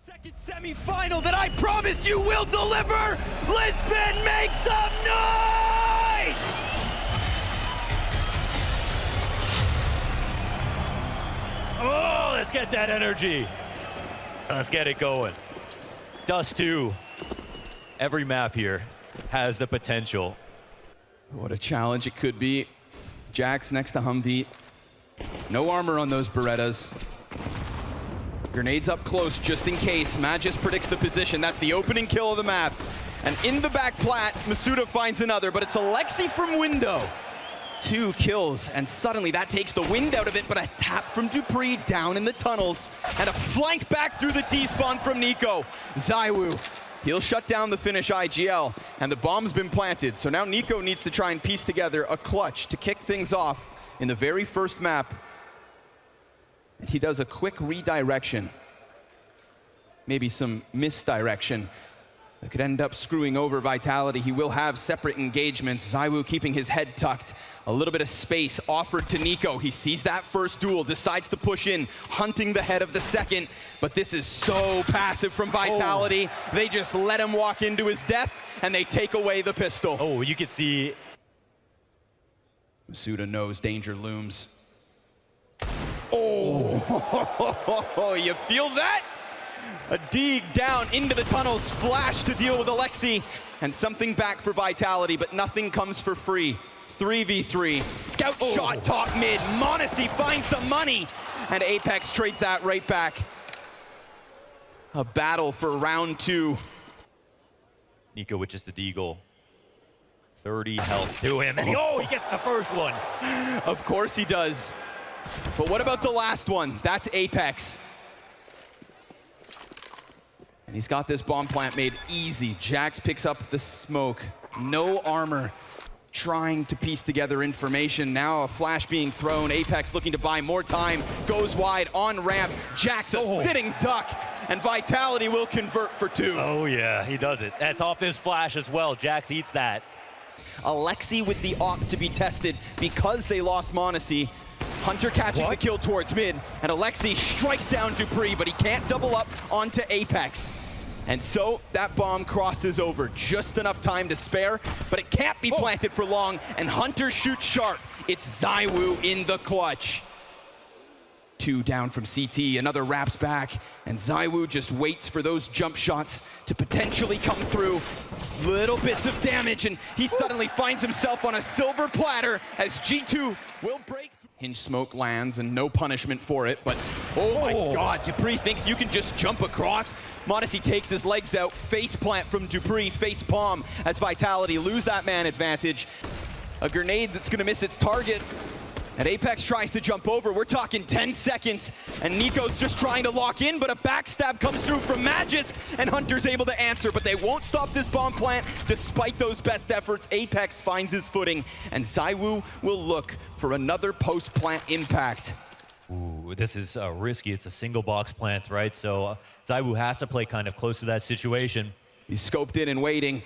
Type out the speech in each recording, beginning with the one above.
Second semi-final that I promise you will deliver. Lisbon, make some noise! Oh, let's get that energy. Let's get it going. Dust 2. Every map here has the potential. What a challenge it could be. Jax next to Humvee. No armor on those Berettas. Grenades up close just in case. Magis predicts the position. That's the opening kill of the map. And in the back plat, Masuda finds another, but it's Alexi from window. 2 kills, and suddenly that takes the wind out of it, but a tap from Dupree down in the tunnels, and a flank back through the T-spawn from Nico. ZywOo, he'll shut down the Finnish IGL, and the bomb's been planted, so now Nico needs to try and piece together a clutch to kick things off in the very first map. And he does a quick redirection, maybe some misdirection that could end up screwing over Vitality. He will have separate engagements. ZywOo keeping his head tucked. A little bit of space offered to Nico. He sees that first duel, decides to push in, hunting the head of the second. But this is so passive from Vitality. Oh. They just let him walk into his death, and they take away the pistol. Oh, you could see. Masuda knows danger looms. Oh, you feel that? A dig down into the tunnels, flash to deal with Alexi, and something back for Vitality, but nothing comes for free. 3v3, scout shot top mid, m0NESY finds the money, and Apex trades that right back. A battle for round 2. Nico with just the deagle. 30 health to him, and he gets the first one. Of course he does. But what about the last one? That's Apex. And he's got this bomb plant made easy. Jax picks up the smoke. No armor. Trying to piece together information. Now a flash being thrown. Apex looking to buy more time. Goes wide on ramp. Jax a sitting duck. And Vitality will convert for 2. Oh yeah, he does it. That's off his flash as well. Jax eats that. Alexi with the op to be tested because they lost m0NESY. Hunter catches the kill towards mid, and Alexi strikes down Dupree, but he can't double up onto Apex. And so that bomb crosses over. Just enough time to spare, but it can't be planted for long, and Hunter shoots sharp. It's ZywOo in the clutch. 2 down from CT, another wraps back, and ZywOo just waits for those jump shots to potentially come through. Little bits of damage, and he suddenly finds himself on a silver platter as G2 will break. Hinge smoke lands and no punishment for it, but oh my god, Dupree thinks you can just jump across. m0NESY takes his legs out, face plant from Dupree, face palm as Vitality lose that man advantage. A grenade that's gonna miss its target. And Apex tries to jump over. We're talking 10 seconds, and Nico's just trying to lock in, but a backstab comes through from Magisk, and Hunter's able to answer, but they won't stop this bomb plant despite those best efforts. Apex finds his footing, and ZywOo will look for another post-plant impact. Ooh, this is risky. It's a single box plant, right? So ZywOo has to play kind of close to that situation. He's scoped in and waiting.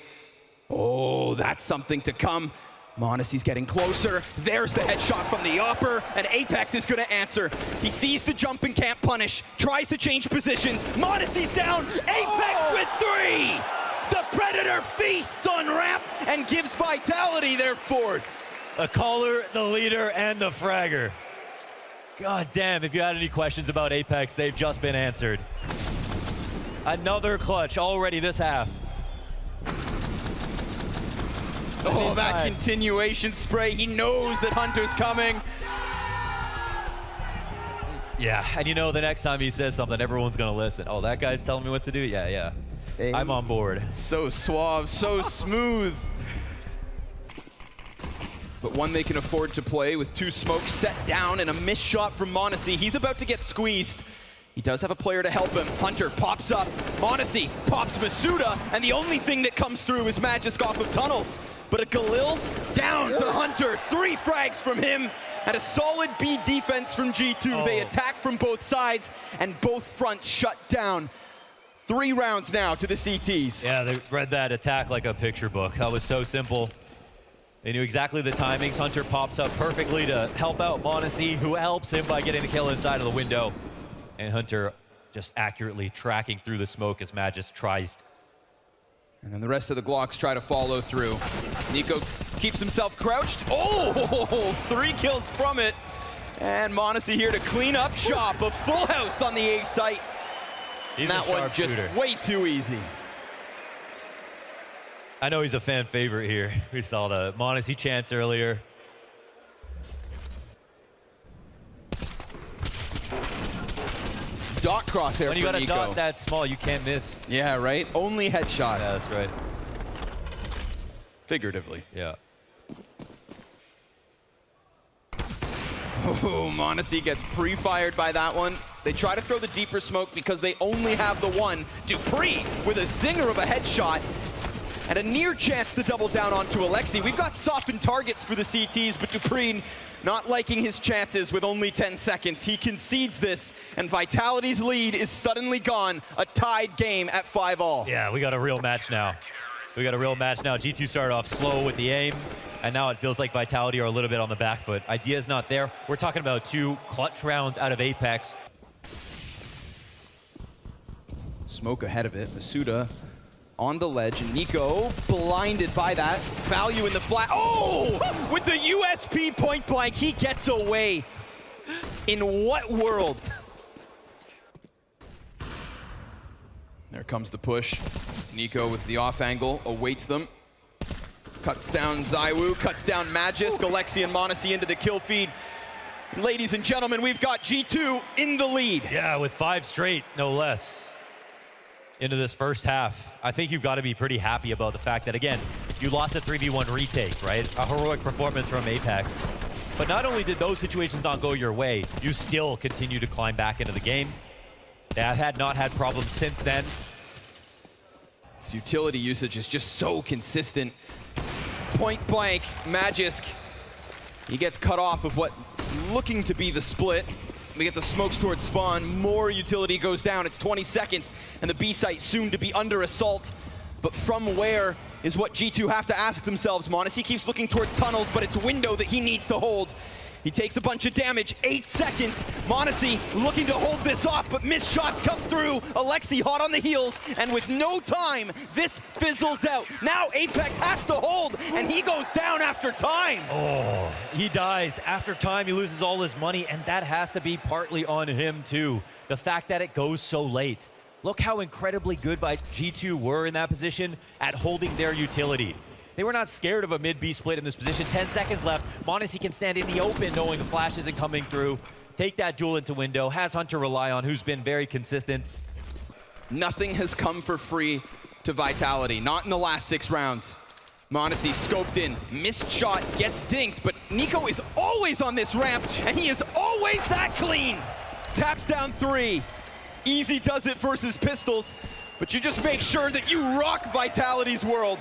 Oh, that's something to come. m0NESY's getting closer. There's the headshot from the upper, and Apex is gonna answer. He sees the jump and can't punish, tries to change positions. m0NESY's down, Apex with 3! The Predator feasts on ramp and gives Vitality their 4th. The caller, the leader, and the fragger. God damn, if you had any questions about Apex, they've just been answered. Another clutch already this half. Oh, that continuation spray. He knows that Hunter's coming. Yeah, and you know the next time he says something, everyone's gonna listen. Oh, that guy's telling me what to do? Yeah. Hey, I'm on board. So suave, so smooth. But one they can afford to play with 2 smokes set down and a missed shot from m0NESY. He's about to get squeezed. He does have a player to help him. Hunter pops up. m0NESY pops Masuda, and the only thing that comes through is Magisk off of tunnels. But a Galil down to Hunter. 3 frags from him, and a solid B defense from G2. They attack from both sides, and both fronts shut down. 3 rounds now to the CTs. Yeah, they read that attack like a picture book. That was so simple. They knew exactly the timings. Hunter pops up perfectly to help out m0NESY, who helps him by getting the kill inside of the window. And Hunter just accurately tracking through the smoke as Magis tries. And then the rest of the Glocks try to follow through. Nico keeps himself crouched. Oh, 3 kills from it. And m0NESY here to clean up shop. A full house on the A site. He's that a one just shooter. way too easy. I know he's a fan favorite here. We saw the m0NESY chance earlier. Dot crosshair When you for got a Nico. dot that small, you can't miss. Yeah, right? Only headshots. Yeah, that's right. Figuratively. Yeah. Oh, m0NESY gets pre-fired by that one. They try to throw the deeper smoke because they only have the one. dupreeh with a zinger of a headshot and a near chance to double down onto Alexi. We've got softened targets for the CTs, but dupreeh not liking his chances with only 10 seconds. He concedes this, and Vitality's lead is suddenly gone. A tied game at 5-all. Yeah, we got a real match now. We got a real match now. G2 started off slow with the aim, and now it feels like Vitality are a little bit on the back foot. Idea's not there. We're talking about 2 clutch rounds out of Apex. Smoke ahead of it. Masuda on the ledge, and Nico blinded by that. Value in the flat. Oh! With the USP point blank, he gets away. In what world? There comes the push. Nico with the off angle, awaits them. Cuts down ZywOo, cuts down Magisk, Alexi and m0NESY into the kill feed. Ladies and gentlemen, we've got G2 in the lead. Yeah, with 5 straight, no less, into this first half. I think you've got to be pretty happy about the fact that, again, you lost a 3v1 retake, right? A heroic performance from Apex. But not only did those situations not go your way, you still continue to climb back into the game. They have not had problems since then. This utility usage is just so consistent. Point blank, Magisk. He gets cut off of what's looking to be the split. We get the smokes towards spawn. More utility goes down. It's 20 seconds, and the B site soon to be under assault. But from where is what G2 have to ask themselves. m0NESY keeps looking towards tunnels, but it's window that he needs to hold. He takes a bunch of damage, 8 seconds. m0NESY looking to hold this off, but missed shots come through. Alexi hot on the heels, and with no time, this fizzles out. Now Apex has to hold, and he goes down after time. Oh, he dies after time. He loses all his money, and that has to be partly on him too. The fact that it goes so late. Look how incredibly good by G2 were in that position at holding their utility. They were not scared of a mid-B split in this position. 10 seconds left. m0NESY can stand in the open knowing the flash isn't coming through. Take that duel into window. Has Hunter rely on, who's been very consistent. Nothing has come for free to Vitality. Not in the last 6 rounds. m0NESY scoped in. Missed shot, gets dinked, but Nico is always on this ramp, and he is always that clean. Taps down 3. Easy does it versus pistols, but you just make sure that you rock Vitality's world.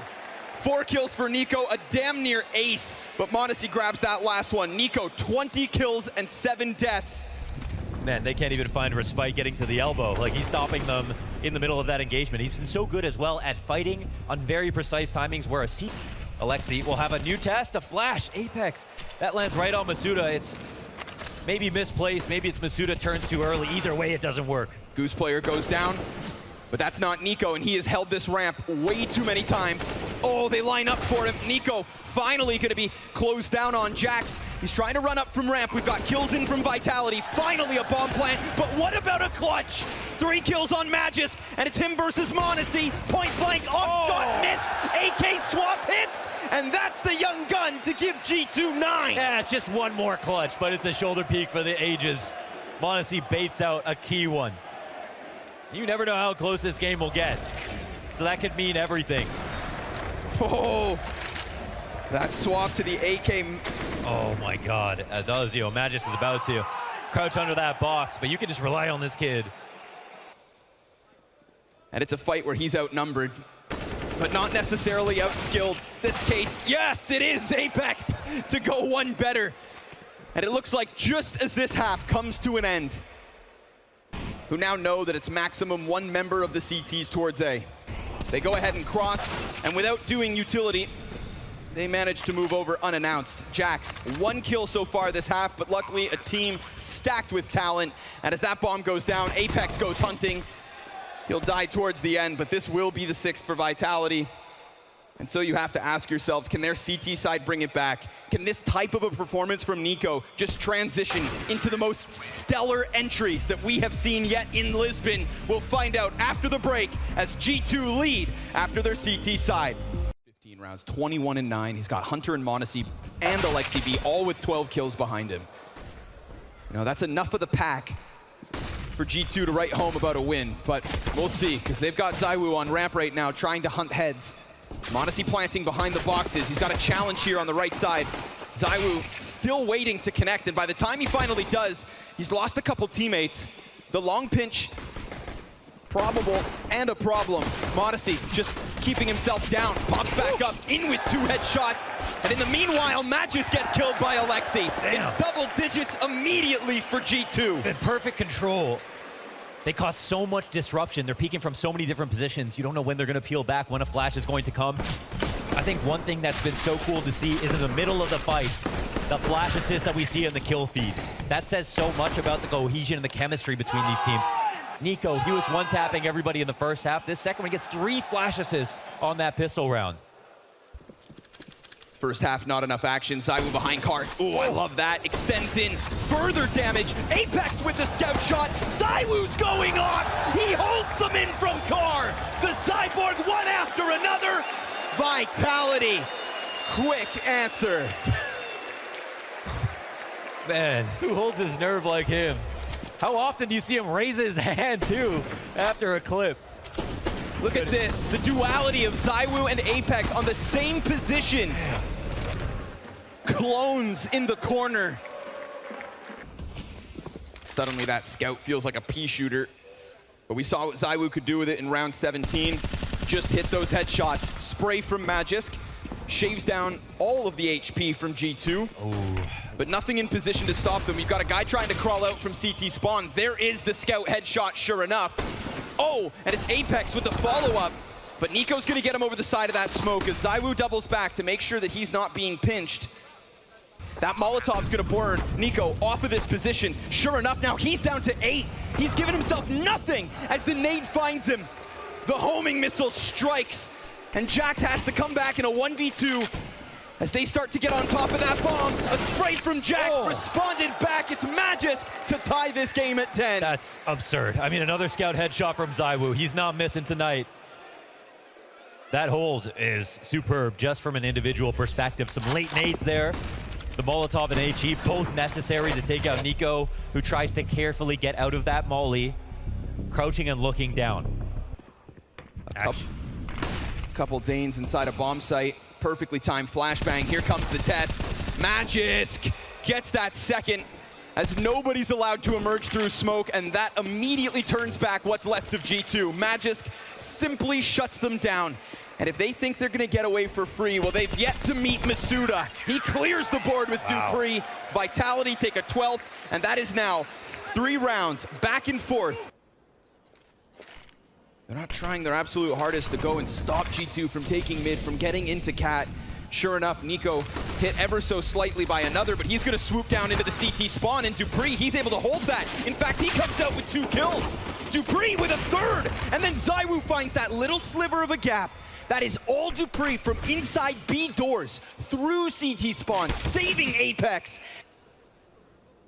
4 kills for Nico, a damn near ace, but m0NESY grabs that last one. Nico, 20 kills and 7 deaths. Man, they can't even find respite getting to the elbow. Like, he's stopping them in the middle of that engagement. He's been so good as well at fighting on very precise timings where Alexi will have a new test, a flash, Apex. That lands right on Masuda. It's maybe misplaced, maybe it's Masuda turns too early. Either way, it doesn't work. Goose player goes down, but that's not Nico, and he has held this ramp way too many times. Oh, they line up for him. Nico finally gonna be closed down on Jax. He's trying to run up from ramp. We've got kills in from Vitality. Finally a bomb plant, but what about a clutch? 3 kills on Magisk, and it's him versus m0NESY. Point blank, off shot, missed. AK swap hits, and that's the young gun to give G2 9. Yeah, it's just one more clutch, but it's a shoulder peek for the ages. m0NESY baits out a key one. You never know how close this game will get. So that could mean everything. Oh, that swap to the AK. Oh my God, that was, Magisk is about to crouch under that box, but you can just rely on this kid. And it's a fight where he's outnumbered, but not necessarily outskilled. This case, yes, it is Apex to go one better. And it looks like just as this half comes to an end, who now know that it's maximum 1 member of the CTs towards A. They go ahead and cross, and without doing utility, they managed to move over unannounced. Jax, 1 kill so far this half, but luckily a team stacked with talent. And as that bomb goes down, Apex goes hunting. He'll die towards the end, but this will be the 6th for Vitality. And so you have to ask yourselves, can their CT side bring it back? Can this type of a performance from Nico just transition into the most stellar entries that we have seen yet in Lisbon? We'll find out after the break as G2 lead after their CT side. 15 rounds, 21-9. He's got Hunter and m0NESY and Alexi B all with 12 kills behind him. You know, that's enough of the pack for G2 to write home about a win, but we'll see, because they've got ZywOo on ramp right now trying to hunt heads. m0NESY planting behind the boxes. He's got a challenge here on the right side. ZywOo still waiting to connect, and by the time he finally does, he's lost a couple teammates. The long pinch, probable and a problem. m0NESY just keeping himself down, pops back up, in with 2 headshots, and in the meanwhile, Magisk gets killed by Alexi. Damn. It's double digits immediately for G2. In perfect control. They cause so much disruption. They're peeking from so many different positions. You don't know when they're going to peel back, when a flash is going to come. I think one thing that's been so cool to see is in the middle of the fights, the flash assists that we see in the kill feed. That says so much about the cohesion and the chemistry between these teams. Nico, he was one-tapping everybody in the first half. This second one, he gets 3 flash assists on that pistol round. First half, not enough action. ZywOo behind Cart. Oh, I love that. Extends in. Further damage. Apex with the scout shot. ZywOo's going off. He holds them in from Car. The Cyborg one after another. Vitality. Quick answer. Man, who holds his nerve like him? How often do you see him raise his hand, too, after a clip? Look at this. The duality of ZywOo and Apex on the same position. Clones in the corner. Suddenly that scout feels like a pea shooter. But we saw what ZywOo could do with it in round 17. Just hit those headshots. Spray from Magisk. Shaves down all of the HP from G2. Ooh. But nothing in position to stop them. We've got a guy trying to crawl out from CT spawn. There is the scout headshot, sure enough. Oh, and it's Apex with the follow-up. But Nico's gonna get him over the side of that smoke as ZywOo doubles back to make sure that he's not being pinched. That Molotov's gonna burn Nico off of this position. Sure enough, now he's down to 8. He's given himself nothing as the nade finds him. The homing missile strikes, and Jax has to come back in a 1v2 as they start to get on top of that bomb. A spray from Jax responded back. It's Magisk to tie this game at 10. That's absurd. I mean, another scout headshot from ZywOo. He's not missing tonight. That hold is superb just from an individual perspective. Some late nades there. The Molotov and HE both necessary to take out Nico, who tries to carefully get out of that molly, crouching and looking down. A couple Danes inside a bomb site. Perfectly timed flashbang. Here comes the test. Magisk gets that second as nobody's allowed to emerge through smoke, and that immediately turns back what's left of G2. Magisk simply shuts them down. And if they think they're gonna get away for free, well, they've yet to meet Masuda. He clears the board with dupreeh. Vitality take a 12th, and that is now 3 rounds back and forth. They're not trying their absolute hardest to go and stop G2 from taking mid, from getting into Cat. Sure enough, Nico hit ever so slightly by another, but he's gonna swoop down into the CT spawn, and dupreeh, he's able to hold that. In fact, he comes out with 2 kills. dupreeh with a 3rd, and then ZywOo finds that little sliver of a gap. That is all dupreeh from inside B doors through CT spawn, saving Apex.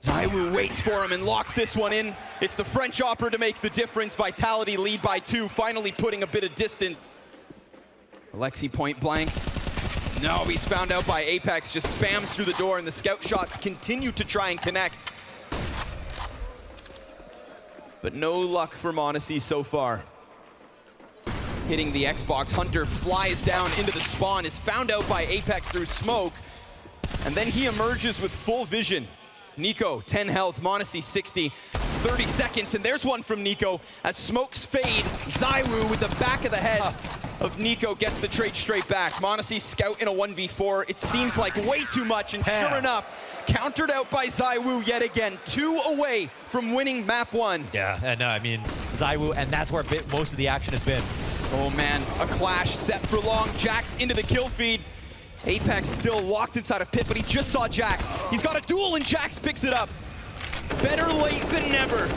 ZywOo waits for him and locks this one in. It's the French opera to make the difference. Vitality lead by 2, finally putting a bit of distance. Alexi point blank. No, he's found out by Apex, just spams through the door, and the scout shots continue to try and connect. But no luck for m0NESY so far. Hitting the Xbox, Hunter flies down into the spawn, is found out by Apex through smoke, and then he emerges with full vision. Nico, 10 health, m0NESY 60, 30 seconds, and there's one from Nico. As smokes fade, ZywOo with the back of the head of Nico gets the trade straight back. m0NESY scout in a 1v4. It seems like way too much, and sure enough, countered out by ZywOo yet again. 2 away from winning map 1. Yeah, and I mean, ZywOo, and that's where most of the action has been. Oh man, a clash set for long. Jax into the kill feed. Apex still locked inside a pit, but he just saw Jax. He's got a duel and Jax picks it up. Better late than never.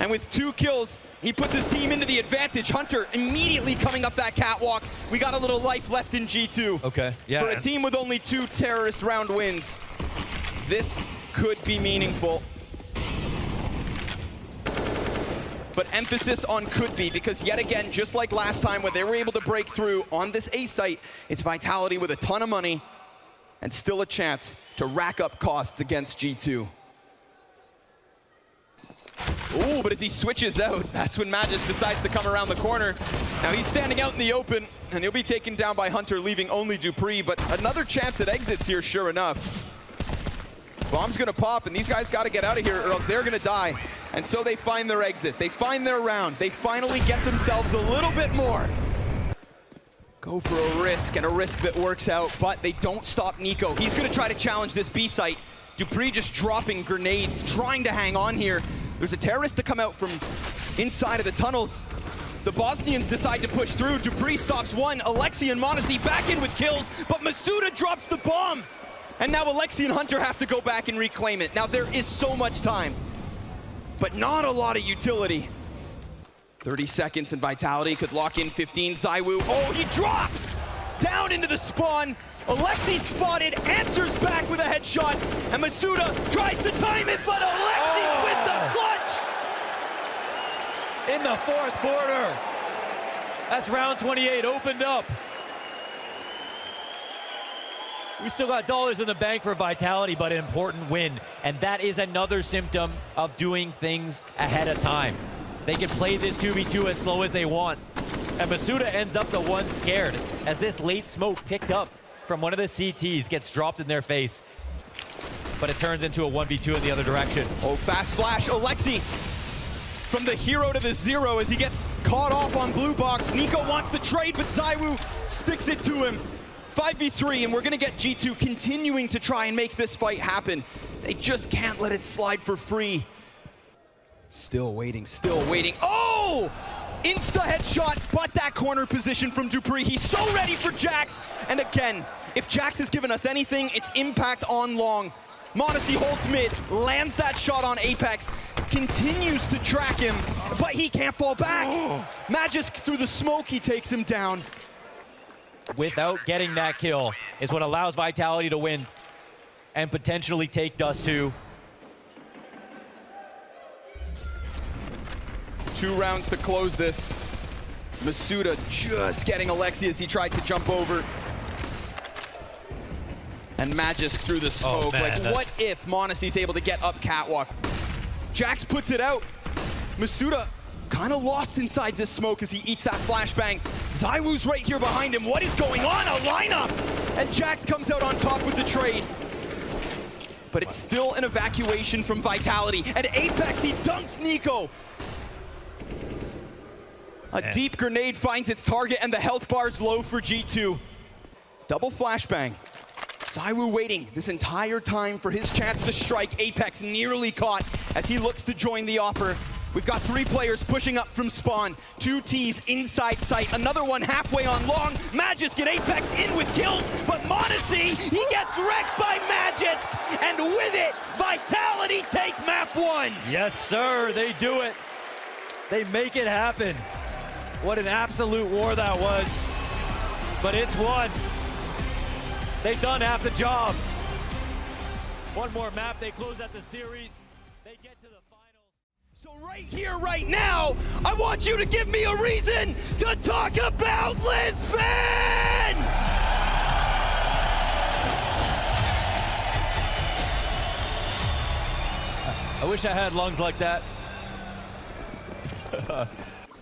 And with 2 kills, he puts his team into the advantage. Hunter immediately coming up that catwalk. We got a little life left in G2. Okay, yeah. For a team with only 2 terrorist round wins, this could be meaningful. But emphasis on could be, because yet again, just like last time when they were able to break through on this A site, it's Vitality with a ton of money and still a chance to rack up costs against G2. Ooh, but as he switches out, that's when Magus decides to come around the corner. Now he's standing out in the open, and he'll be taken down by Hunter, leaving only Dupree, but another chance at exits here, sure enough. Bomb's gonna pop, and these guys gotta get out of here or else they're gonna die. And so they find their exit, they find their round, they finally get themselves a little bit more. Go for a risk, and a risk that works out, but they don't stop Nico. He's gonna try to challenge this B site. Dupree just dropping grenades, trying to hang on here. There's a terrorist to come out from inside of the tunnels. The Bosnians decide to push through. Dupree stops one. Alexi and m0NESY back in with kills, but Masuda drops the bomb. And now Alexi and Hunter have to go back and reclaim it. Now there is so much time, but not a lot of utility. 30 seconds and Vitality could lock in 15. ZywOo, oh, he drops down into the spawn. Alexi spotted, answers back with a headshot, and Masuda tries to time it, but Alexi's with the clutch! In the 4th quarter. That's round 28 opened up. We still got dollars in the bank for Vitality, but an important win. And that is another symptom of doing things ahead of time. They can play this 2v2 as slow as they want. And Masuda ends up the one scared as this late smoke picked up from one of the CTs gets dropped in their face. But it turns into a 1v2 in the other direction. Oh, fast flash. Alexi from the hero to the 0 as he gets caught off on blue box. Nico wants the trade, but ZywOo sticks it to him. 5v3, and we're gonna get G2 continuing to try and make this fight happen. They just can't let it slide for free. Still waiting, still waiting. Oh! Insta headshot, but that corner position from Dupree. He's so ready for Jax. And again, if Jax has given us anything, it's impact on long. m0NESY holds mid, lands that shot on Apex, continues to track him, but he can't fall back. Magus through the smoke, he takes him down. Without getting that kill is what allows Vitality to win and potentially take Dust 2. 2 rounds to close this. Masuda just getting Alexi as he tried to jump over. And Magisk through the smoke. Man, like, what if m0NESY's able to get up catwalk? Jax puts it out. Masuda kind of lost inside this smoke as he eats that flashbang. ZywOo's right here behind him. What is going on? A lineup! And Jax comes out on top with the trade. But it's still an evacuation from Vitality. And Apex, he dunks Nico. A deep grenade finds its target, and the health bar's low for G2. Double flashbang. ZywOo waiting this entire time for his chance to strike. Apex nearly caught as he looks to join the offer. We've got 3 players pushing up from spawn. 2 Ts inside sight. Another one halfway on long. Magisk and Apex in with kills, but m0NESY, he gets wrecked by Magisk. And with it, Vitality take map 1. Yes, sir, they do it. They make it happen. What an absolute war that was. But it's won. They've done half the job. One more map, they close out the series. They get to the finals. So right here, right now, I want you to give me a reason to talk about Lisbon! I wish I had lungs like that.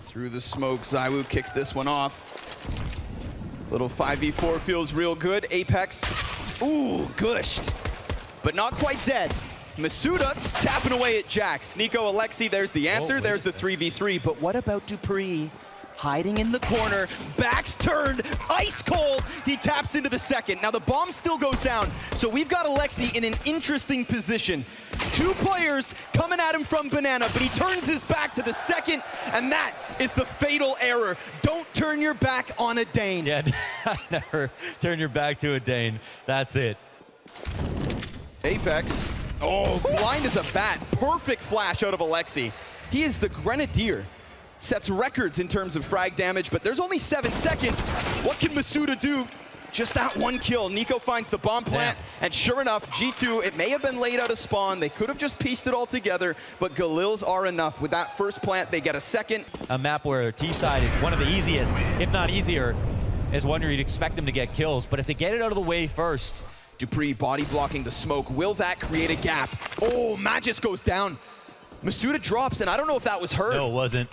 Through the smoke, ZywOo kicks this one off. Little 5v4 feels real good. Apex, ooh, gushed, but not quite dead. Masuda tapping away at Jax. Nico, Alexi, there's the answer. There's the 3v3, but what about Dupree? Hiding in the corner, backs turned, ice cold. He taps into the second. Now the bomb still goes down, so we've got Alexi in an interesting position. Two players coming at him from Banana, but he turns his back to the second, and that is the fatal error. Don't turn your back on a Dane. Yeah, never turn your back to a Dane. That's it. Apex. Oh, blind as a bat. Perfect flash out of Alexi. He is the Grenadier. Sets records in terms of frag damage, but there's only 7 seconds. What can Masuda do? Just that one kill. Nico finds the bomb plant, and sure enough, G2, it may have been laid out of spawn. They could have just pieced it all together, but Galils are enough. With that first plant, they get a second. A map where T-side is one of the easiest, if not easier, is one where you'd expect them to get kills, but if they get it out of the way first. Dupree body blocking the smoke. Will that create a gap? Oh, Magis goes down. Masuda drops, and I don't know if that was heard. No, it wasn't.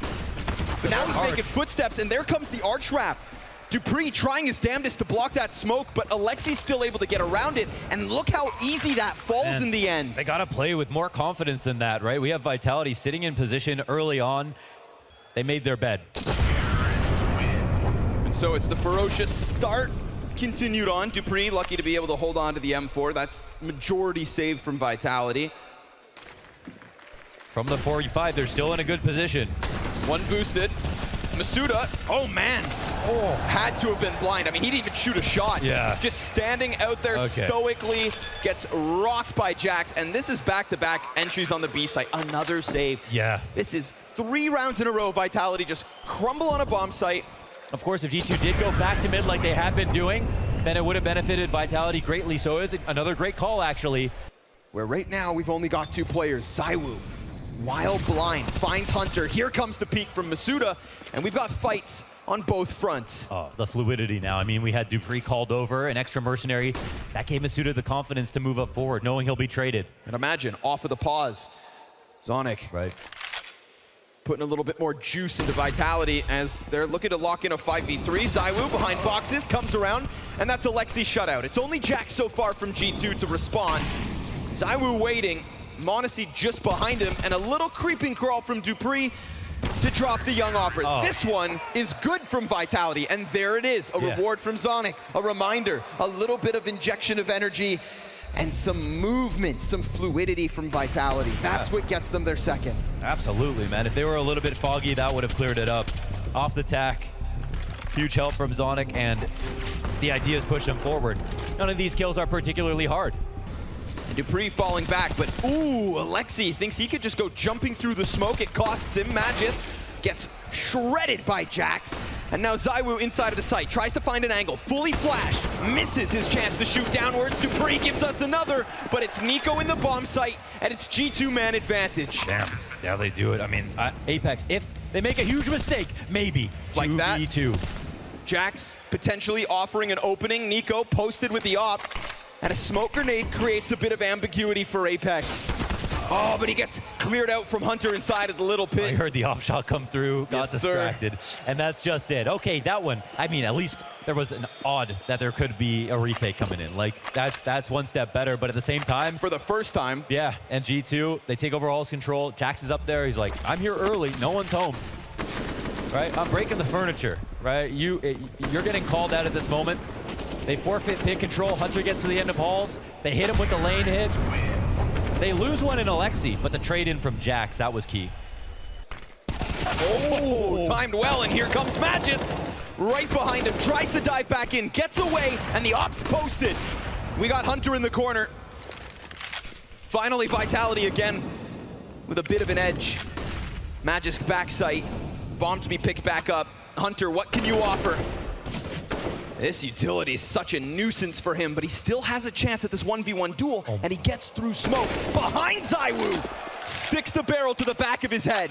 But now he's making footsteps, and there comes the arch wrap. Dupree trying his damnedest to block that smoke, but Alexi's still able to get around it, and look how easy that falls in the end. They gotta play with more confidence than that, right? We have Vitality sitting in position early on. They made their bed. And so it's the ferocious start continued on. Dupree lucky to be able to hold on to the M4. That's majority save from Vitality. From the 45, they're still in a good position. One boosted. Masuda, oh man. Oh, had to have been blind. I mean, he didn't even shoot a shot. Yeah. Just standing out there stoically, gets rocked by Jax, and this is back-to-back entries on the B site. Another save. Yeah. This is 3 rounds in a row. Vitality just crumble on a bomb site. Of course, if G2 did go back to mid like they had been doing, then it would have benefited Vitality greatly. So it is another great call, actually. Where right now we've only got 2 players. Zywoo, wild blind, finds Hunter. Here comes the peek from Masuda, and we've got fights on both fronts. Oh, the fluidity now. I mean, we had Dupree called over, an extra mercenary. That gave Masuda the confidence to move up forward, knowing he'll be traded. And imagine, off of the pause, Zonic. Right. Putting a little bit more juice into Vitality as they're looking to lock in a 5v3. Zywoo behind boxes, comes around, and that's Alexi's shutout. It's only Jax so far from G2 to respond. Zywoo waiting, m0NESY just behind him, and a little creeping crawl from Dupree to drop the young Operas. Oh. This one is good from Vitality, and there it is, a reward from Zonic, a reminder, a little bit of injection of energy, and some movement, some fluidity from Vitality. That's what gets them their second. Absolutely, man. If they were a little bit foggy, that would have cleared it up. Off the tack, huge help from Zonic, and the ideas push them forward. None of these kills are particularly hard. And Dupree falling back, but ooh, Alexi thinks he could just go jumping through the smoke. It costs him. Magis gets shredded by Jax. And now Zywoo inside of the site, tries to find an angle, fully flashed, misses his chance to shoot downwards. Dupree gives us another, but it's Nico in the bomb site, and it's G2 man advantage. Damn, yeah, they do it. I mean, Apex, if they make a huge mistake, maybe like 2v2. That. Jax potentially offering an opening. Nico posted with the op, and a smoke grenade creates a bit of ambiguity for Apex. Oh, but he gets cleared out from Hunter inside of the little pit. I heard the op shot come through, got distracted, and that's just it. Okay, that one, I mean, at least there was an odd that there could be a retake coming in. Like, that's one step better, but at the same time. For the first time. Yeah, and G2, they take over Hall's control. Jax is up there, he's like, I'm here early, no one's home. Right, I'm breaking the furniture, right? You're getting called out at this moment. They forfeit pit control, Hunter gets to the end of Halls, they hit him with the lane hit. They lose one in Alexi, but the trade-in from Jax, that was key. Oh, timed well, and here comes Magis. Right behind him, tries to dive back in, gets away, and the op's posted. We got Hunter in the corner. Finally, Vitality again with a bit of an edge. Magis backside, bomb to be picked back up. Hunter, what can you offer? This utility is such a nuisance for him, but he still has a chance at this 1v1 duel, and he gets through smoke. Behind Zywoo, sticks the barrel to the back of his head.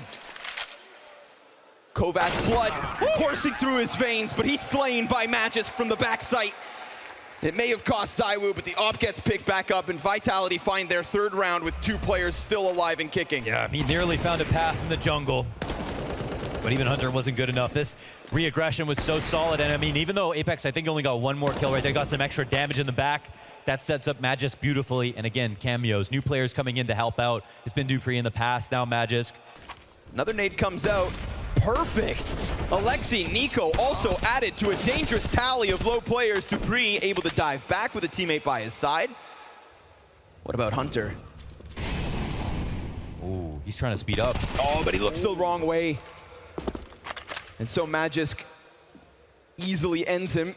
Kovac blood coursing through his veins, but he's slain by Magisk from the back site. It may have cost Zywoo, but the op gets picked back up, and Vitality find their 3rd round with 2 players still alive and kicking. Yeah, he nearly found a path in the jungle, but even Hunter wasn't good enough. This re-aggression was so solid, and I mean, even though Apex, I think, only got 1 more kill right there, got some extra damage in the back, that sets up Magisk beautifully. And again, cameos, new players coming in to help out. It's been Dupree in the past, now Magisk. Another nade comes out. Perfect. Alexi, Nico also added to a dangerous tally of low players. Dupree able to dive back with a teammate by his side. What about Hunter? he's trying to speed up. Oh, but he looks the wrong way. And so Magisk easily ends him.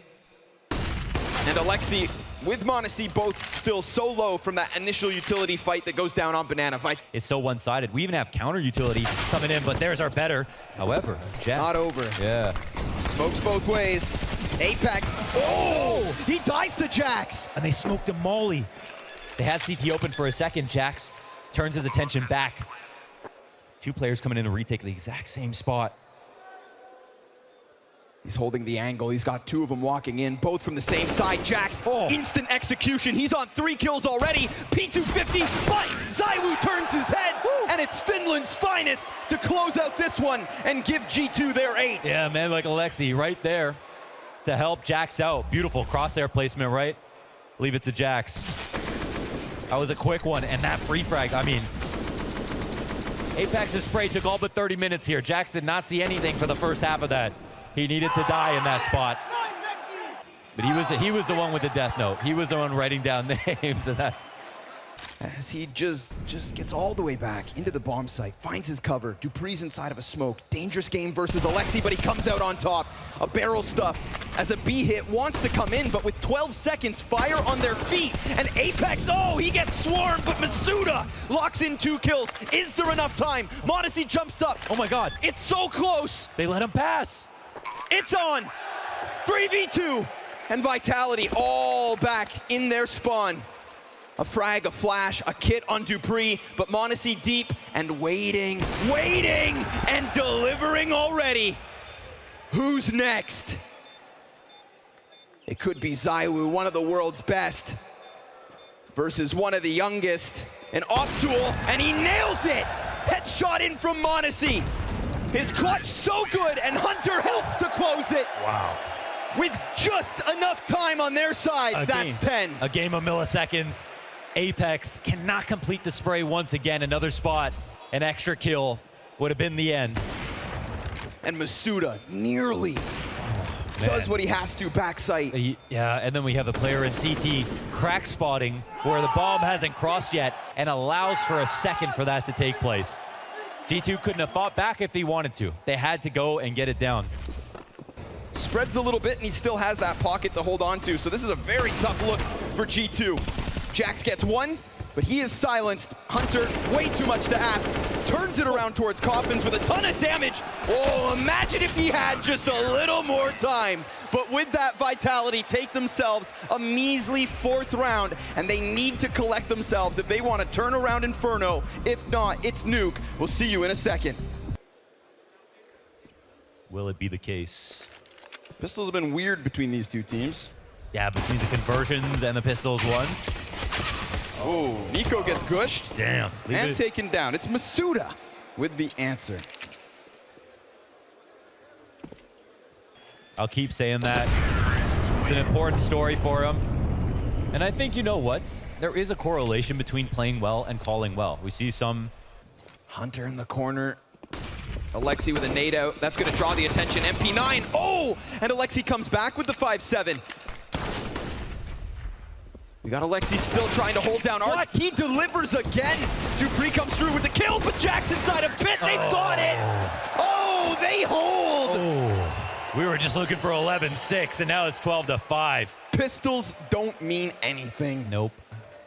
And Alexi with m0NESY both still so low from that initial utility fight that goes down on Banana Fight. It's so one-sided. We even have counter utility coming in, but there's our better. However, Jack. Not over. Yeah. Smokes both ways. Apex. Oh! He dies to Jax. And they smoked a molly. They had CT open for a second. Jax turns his attention back. Two players coming in to retake the exact same spot. He's holding the angle. He's got two of them walking in, both from the same side. Jax, instant execution. He's on 3 kills already. P250, but ZywOo turns his head, and it's Finland's finest to close out this one and give G2 their 8. Yeah, man, like Alexi right there to help Jax out. Beautiful crosshair placement, right? Leave it to Jax. That was a quick one, and that free frag, I mean, Apex's spray took all but 30 minutes here. Jax did not see anything for the first half of that. He needed to die in that spot. But he was the one with the death note. He was the one writing down names, and that's... As he just gets all the way back into the bomb site, finds his cover. dupree's inside of a smoke. Dangerous game versus Alexi, but he comes out on top. A barrel stuff as a B hit wants to come in, but with 12 seconds, fire on their feet. And Apex, oh, he gets swarmed, but Masuda locks in 2 kills. Is there enough time? m0NESY jumps up. Oh my God. It's so close. They let him pass. It's on. 3v2. And Vitality all back in their spawn. A frag, a flash, a kit on dupreeh, but m0NESY deep and waiting, and delivering already. Who's next? It could be ZywOo, one of the world's best, versus one of the youngest. An off duel, and he nails it! Headshot in from m0NESY. His clutch so good, and Hunter helps to close it. Wow. With just enough time on their side, that's 10. A game of milliseconds. Apex cannot complete the spray once again. Another spot, an extra kill would have been the end. And Masuda nearly does what he has to backside. Yeah, and then we have a player in CT crack spotting where the bomb hasn't crossed yet and allows for a second for that to take place. G2 couldn't have fought back if he wanted to. They had to go and get it down. Spreads a little bit, and he still has that pocket to hold on to, so this is a very tough look for G2. Jax gets one, but he is silenced. Hunter, way too much to ask, turns it around towards Coffins with a ton of damage. Oh, imagine if he had just a little more time. But with that, Vitality take themselves a measly 4th round, and they need to collect themselves if they want to turn around Inferno. If not, it's Nuke. We'll see you in a second. Will it be the case? Pistols have been weird between these two teams. Yeah, between the conversions and the pistols one. Oh, Nico gets gushed. Damn. And taken down. It's Masuda with the answer. I'll keep saying that. It's an important story for him. And I think, you know what? There is a correlation between playing well and calling well. We see some... Hunter in the corner. Alexi with a nade out. That's going to draw the attention. MP9. Oh! And Alexi comes back with the 5-7. We got Alexi still trying to hold down Art. He delivers again. dupreeh comes through with the kill, but Jack's inside a pit. They've got it. Oh, they hold. Oh, we were just looking for 11-6, and now it's 12-5. Pistols don't mean anything. Nope,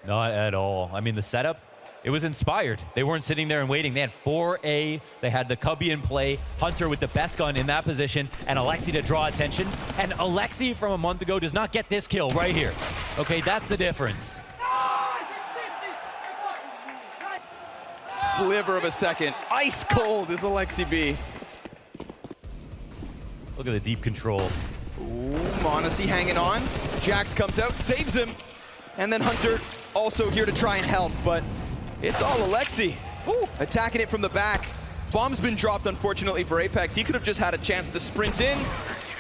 not at all. I mean, the setup, it was inspired. They weren't sitting there and waiting. They had 4A. They had the Cubby in play. Hunter with the best gun in that position, and Alexi to draw attention. And Alexi from a month ago does not get this kill right here. Okay, that's the difference. Sliver of a second. Ice cold is Alexi B. Look at the deep control. Ooh, m0NESY hanging on. Jax comes out, saves him. And then Hunter also here to try and help, but it's all Alexi. Ooh, attacking it from the back. Bomb's been dropped, unfortunately, for Apex. He could have just had a chance to sprint in.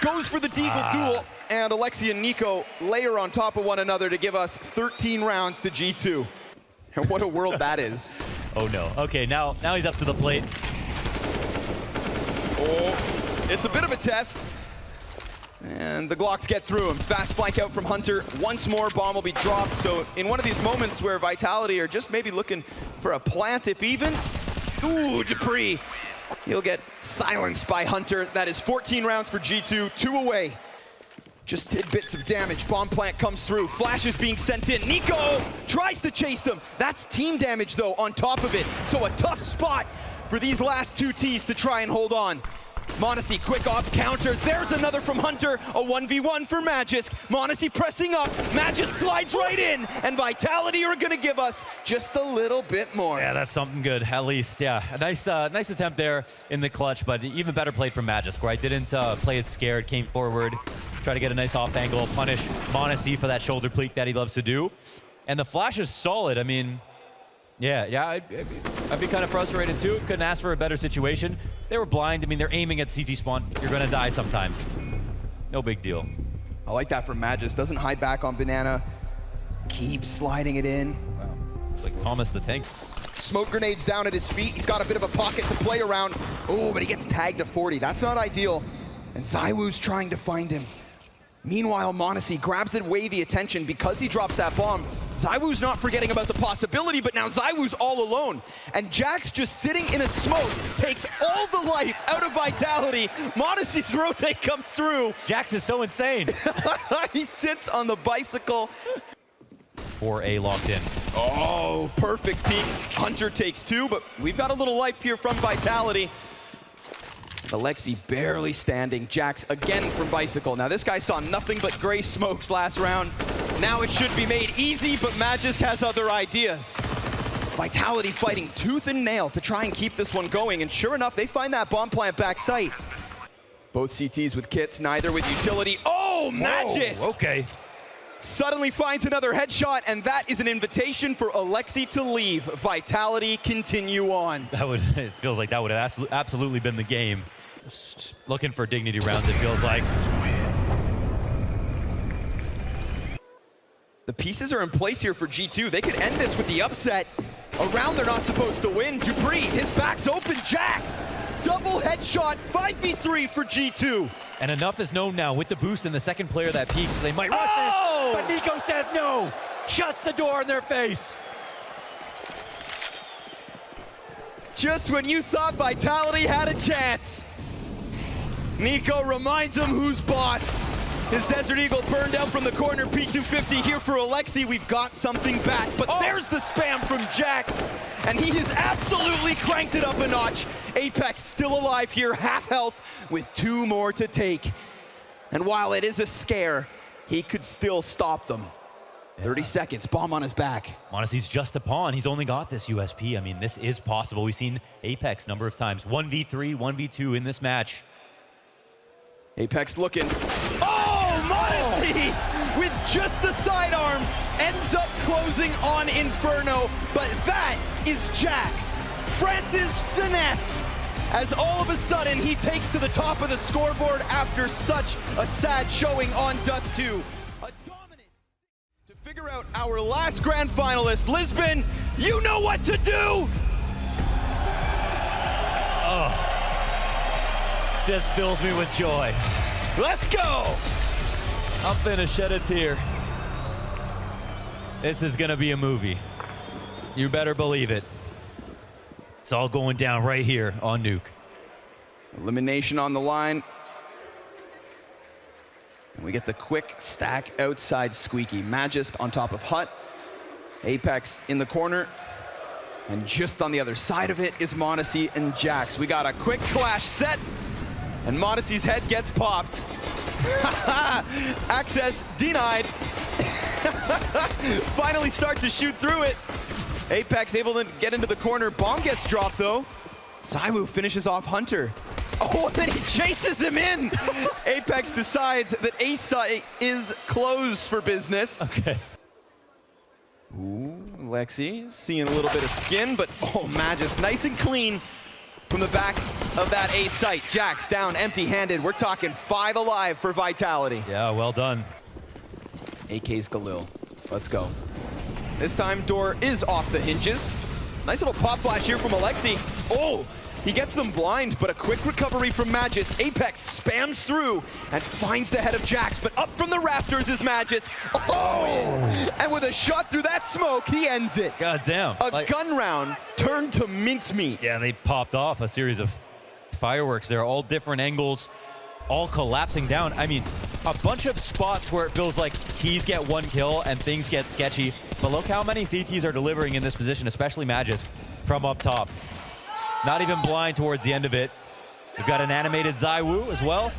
Goes for the Deagle duel, and Alexi and Nico layer on top of one another to give us 13 rounds to G2. And what a world that is. Oh no. Okay, now he's up to the plate. Oh, it's a bit of a test. And the Glocks get through him. Fast flank out from Hunter. Once more, bomb will be dropped. So in one of these moments where Vitality are just maybe looking for a plant, if even, Ooh, Dupree. He'll get silenced by Hunter. That is 14 rounds for G2, 2 away. Just tidbits of damage. Bomb plant comes through. Flash is being sent in. Nico tries to chase them. That's team damage, though, on top of it. So a tough spot for these last 2 Ts to try and hold on. m0NESY, quick off counter. There's another from Hunter. A 1v1 for Magisk. m0NESY pressing up. Magisk slides right in. And Vitality are going to give us just a little bit more. Yeah, that's something good, at least. Yeah, a nice attempt there in the clutch, but even better played from Magisk, right? Didn't play it scared, came forward, tried to get a nice off angle, punish m0NESY for that shoulder pleat that he loves to do. And the flash is solid. I mean, I'd be kind of frustrated too. Couldn't ask for a better situation. They were blind. I mean, they're aiming at CT spawn. You're gonna die sometimes. No big deal. I like that from Magisk. Doesn't hide back on Banana. Keeps sliding it in. Wow. It's like Thomas the Tank. Smoke grenades down at his feet. He's got a bit of a pocket to play around. Oh, but he gets tagged to 40. That's not ideal. And ZywOo's trying to find him. Meanwhile, m0NESY grabs away the attention because he drops that bomb. ZywOo's not forgetting about the possibility, but now ZywOo's all alone. And Jax just sitting in a smoke takes all the life out of Vitality. m0NESY's rotate comes through. Jax is so insane. He sits on the bicycle. 4A locked in. Oh, perfect peek. Hunter takes 2, but we've got a little life here from Vitality. Alexi barely standing. Jax again from bicycle. Now this guy saw nothing but gray smokes last round. Now it should be made easy, but Magisk has other ideas. Vitality fighting tooth and nail to try and keep this one going, and sure enough, they find that bomb plant back site. Both CTs with kits, neither with utility. Oh, Magisk! Whoa, okay. Suddenly finds another headshot, and that is an invitation for Alexi to leave. Vitality continue on. It feels like that would have absolutely been the game. Just looking for dignity rounds, it feels like. The pieces are in place here for G2. They could end this with the upset. A round they're not supposed to win. Dupree, his back's open. Jax, double headshot, 5v3 for G2. And enough is known now with the boost and the second player that peaks, so they might rush this. But Nico says no. Shuts the door in their face. Just when you thought Vitality had a chance, Nico reminds him who's boss. His Desert Eagle burned out from the corner. P250 here for Alexi. We've got something back, but there's the spam from Jax, and he has absolutely cranked it up a notch. Apex still alive here, half health, with 2 more to take. And while it is a scare, he could still stop them. 30 seconds, bomb on his back. m0NESY's just a pawn. He's only got this USP. I mean, this is possible. We've seen Apex number of times. 1v3, 1v2 in this match. Apex looking. Oh, m0NESY with just the sidearm ends up closing on Inferno, but that is Jax. France's finesse, as all of a sudden he takes to the top of the scoreboard after such a sad showing on Dust 2. A dominant. To figure out our last grand finalist, Lisbon, you know what to do! Oh. Just fills me with joy. Let's go! I'm finna shed a tear. This is gonna be a movie. You better believe it. It's all going down right here on Nuke. Elimination on the line. And we get the quick stack outside Squeaky. Magisk on top of Hut. Apex in the corner. And just on the other side of it is m0NESY and Jax. We got a quick clash set. And m0NESY's head gets popped. Access denied. Finally start to shoot through it. Apex able to get into the corner. Bomb gets dropped though. ZywOo finishes off Hunter. Oh, and then he chases him in. Apex decides that A site is closed for business. Okay. Ooh, Lexi seeing a little bit of skin, but oh, Magisk nice and clean from the back of that A site. Jax down empty-handed. We're talking 5 alive for Vitality. Yeah, well done. AK's Galil. Let's go. This time, door is off the hinges. Nice little pop flash here from Alexi. Oh, He gets them blind, but a quick recovery from Magis. Apex spams through and finds the head of Jax, but up from the rafters is Magis. Oh! And with a shot through that smoke, he ends it. God damn. A gun round turned to mincemeat. Yeah, they popped off a series of fireworks there, all different angles, all collapsing down. I mean, a bunch of spots where it feels like T's get one kill and things get sketchy. But look how many CTs are delivering in this position, especially Magis from up top. Not even blind towards the end of it. We've got an animated ZywOo as well.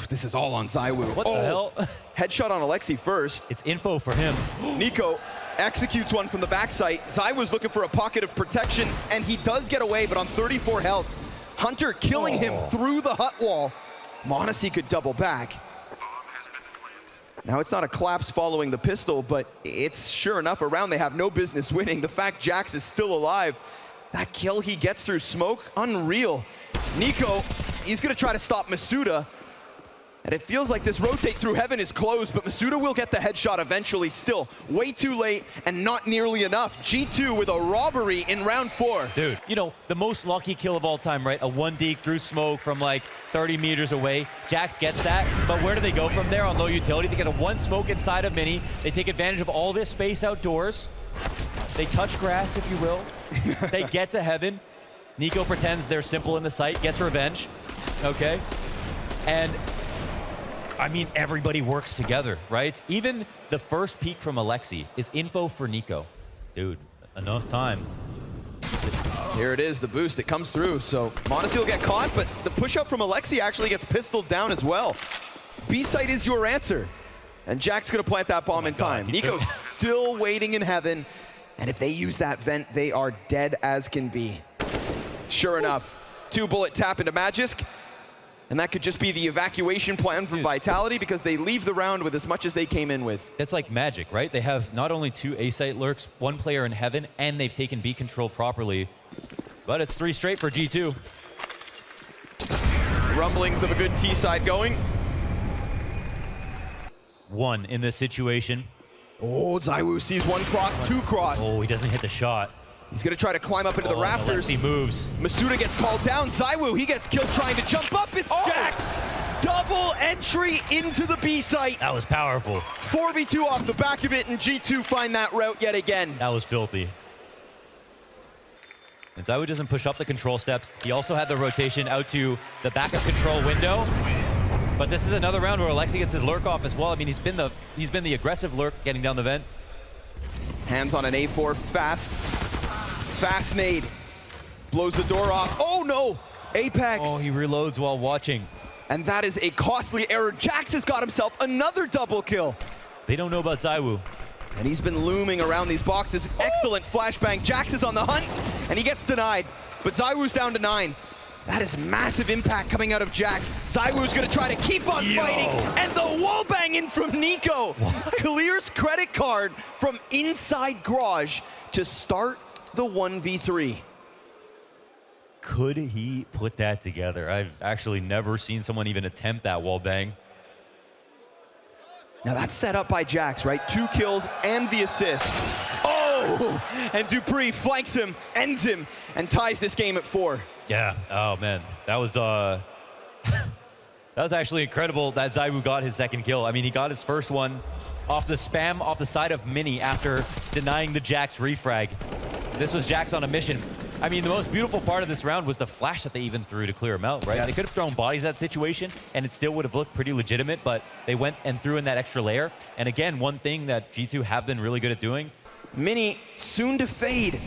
This is all on ZywOo. What the hell? Headshot on Alexi first. It's info for him. Nico executes one from the backside. ZywOo's looking for a pocket of protection, and he does get away, but on 34 health. Hunter killing him through the hut wall. m0NESY could double back. Now, it's not a collapse following the pistol, but it's sure enough a round they have no business winning. The fact Jax is still alive, that kill he gets through smoke, unreal. Nico, he's gonna try to stop Masuda. And it feels like this rotate through heaven is closed, but Masuda will get the headshot eventually. Still, way too late and not nearly enough. G2 with a robbery in round 4. Dude, you know, the most lucky kill of all time, right? A 1D through smoke from like 30 meters away. Jax gets that, but where do they go from there on low utility? They get a 1 smoke inside of Mini. They take advantage of all this space outdoors. They touch grass, if you will. They get to heaven. Nico pretends they're simple in the sight, gets revenge, okay? And I mean, everybody works together, right? Even the first peek from Alexi is info for Nico. Dude, enough time. Here it is, the boost. It comes through, so m0NESY will get caught, but the push-up from Alexi actually gets pistoled down as well. B-site is your answer. And Jack's gonna plant that bomb in time. Nico's still waiting in heaven, and if they use that vent, they are dead as can be. Sure enough, 2-bullet tap into Magisk. And that could just be the evacuation plan from Vitality because they leave the round with as much as they came in with. That's like magic, right? They have not only 2 A-site lurks, 1 player in heaven, and they've taken B control properly. But it's 3 straight for G2. Rumblings of a good T side going. 1 in this situation. Oh, ZywOo sees 1 cross, 2 cross. Oh, he doesn't hit the shot. He's gonna try to climb up into the rafters. He moves. Masuda gets called down. ZywOo, he gets killed trying to jump up. It's Jax. Double entry into the B site. That was powerful. 4v2 off the back of it, and G2 find that route yet again. That was filthy. And ZywOo doesn't push up the control steps. He also had the rotation out to the backup control window. But this is another round where Alexi gets his lurk off as well. I mean, he's been the aggressive lurk getting down the vent. Hands on an A4, fast nade. Blows the door off. Oh no! Apex. Oh, he reloads while watching. And that is a costly error. Jax has got himself another double kill. They don't know about ZywOo. And he's been looming around these boxes. Excellent flashbang. Jax is on the hunt, and he gets denied. But ZywOo's down to 9. That is massive impact coming out of Jax. ZywOo's gonna try to keep on fighting, and the wall bang in from Nico. Clears credit card from inside garage to start the 1v3. Could he put that together? I've actually never seen someone even attempt that wall bang. Now that's set up by Jax, right? 2 kills and the assist. Oh! And dupreeh flanks him, ends him, and ties this game at 4. Yeah. Oh man, that was that was actually incredible that ZywOo got his 2nd kill. I mean, he got his first one off the spam off the side of Mini after denying the Jax refrag. This was Jax on a mission. I mean, the most beautiful part of this round was the flash that they even threw to clear him out, right? Yes. They could have thrown bodies at that situation, and it still would have looked pretty legitimate, but they went and threw in that extra layer. And again, one thing that G2 have been really good at doing. Mini soon to fade,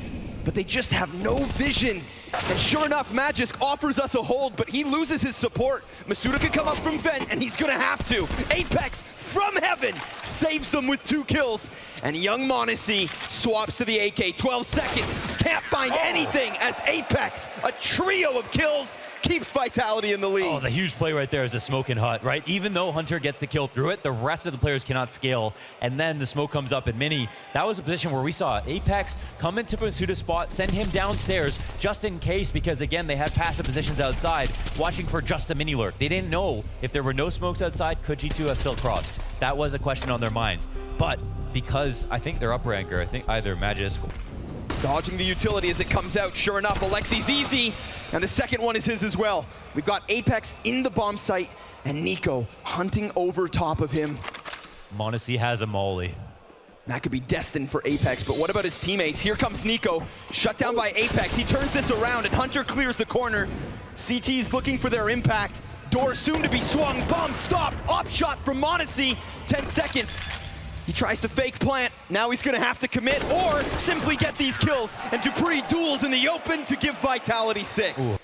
but they just have no vision. And sure enough, Magisk offers us a hold, but he loses his support. Masuda can come up from vent, and he's gonna have to. Apex from heaven saves them with 2 kills. And young m0NESY swaps to the AK. 12 seconds, can't find anything as Apex, a trio of kills, keeps Vitality in the lead. Oh, the huge play right there is a smoking hut, right? Even though Hunter gets the kill through it, the rest of the players cannot scale, and then the smoke comes up in Mini. That was a position where we saw Apex come into Masuda's spot, send him downstairs just in case, because again, they had passive positions outside, watching for just a Mini lurk. They didn't know if there were no smokes outside, could G2 have still crossed? That was a question on their minds. But because I think their upper anchor, I think either Magisk Dodging the utility as it comes out. Sure enough, Alexi's easy, and the second one is his as well. We've got Apex in the bomb site, and Nico hunting over top of him. m0NESY has a molly. That could be destined for Apex, but what about his teammates? Here comes Nico, shut down by Apex. He turns this around, and Hunter clears the corner. CT's looking for their impact. Door soon to be swung, bomb stopped, op shot from m0NESY, 10 seconds. He tries to fake plant, now he's gonna have to commit or simply get these kills, and dupreeh duels in the open to give Vitality 6. Ooh.